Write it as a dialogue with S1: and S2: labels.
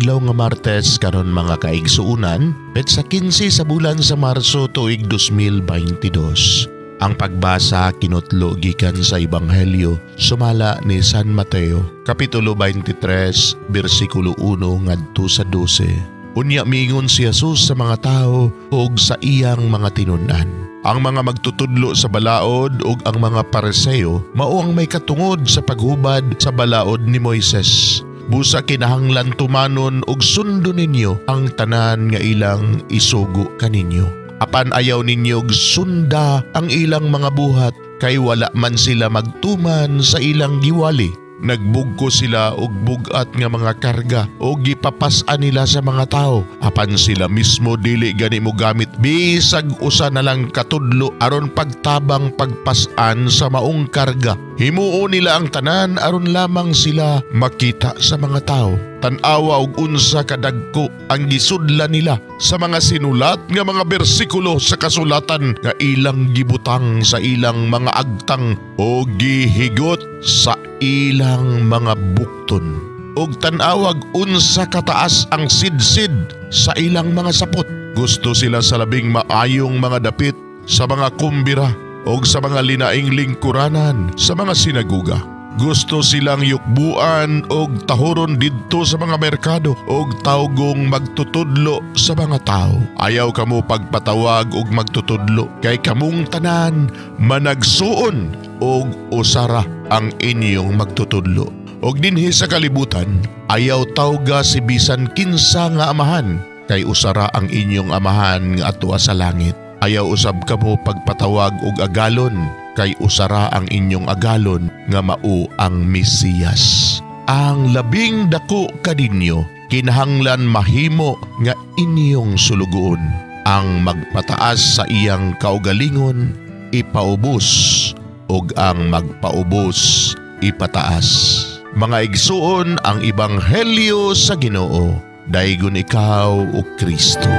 S1: adlaw nga Martes karon mga kaigsuunan, petsa 15 sa bulan sa Marso tuig 2022. Ang pagbasa kinutlo gikan sa Ebanghelyo sumala ni San Mateo, Kapitulo 23, versikulo 1 ngadto sa 12. Unya miingon si Jesus sa mga tao ug sa iyang mga tinun-an. Ang mga magtutudlo sa balaod ug ang mga Pariseo mao ang may katungod sa paghubad sa balaod ni Moises. Busa kinahanglan tumanon ug sundo ninyo ang tanan nga ilang isugo kaninyo. Apan ayaw ninyo sunda ang ilang mga buhat kay wala man sila magtuman sa ilang giwali. Nagbugko sila og bugat nga mga karga o gipapas-an nila sa mga tao. Apan sila mismo dili gani mo gamit bisag usa na lang katudlo aron pagtabang pagpas-an sa maong karga. Himuo nila ang tanan aron lamang sila makita sa mga tao. Tan-awa og unsa kadagko ang gisudlan nila sa mga sinulat nga mga bersikulo sa kasulatan nga ilang gibutang sa ilang mga agtang o gihigot sa ilang mga bukton. Og tan-awag unsa kataas ang sidsid sa ilang mga sapot. Gusto sila sa labing maayong mga dapit sa mga kumbira og sa mga linaing lingkuranan sa mga sinaguga. Gusto silang yukbuan og tahuron didto sa mga merkado og tawgong magtutudlo sa mga tao. Ayaw kamo pagpatawag og magtutudlo kay kamong tanan managsuon og usara ang inyong magtutudlo. Og dinhi sa kalibutan ayaw tawga si bisan kinsa nga amahan kay usara ang inyong amahan nga atua sa langit. Ayaw usab kamo pagpatawag og agalon kay usara ang inyong agalon nga mao ang Mesiyas. Ang labing dako kadinyo kinahanglan mahimo nga inyong sulugoon. Ang magpataas sa iyang kaugalingon ipaubos ug ang magpaubos ipataas. Mga igsuon ang Ebanghelyo sa Ginoo. Daygon ikaw o Kristo.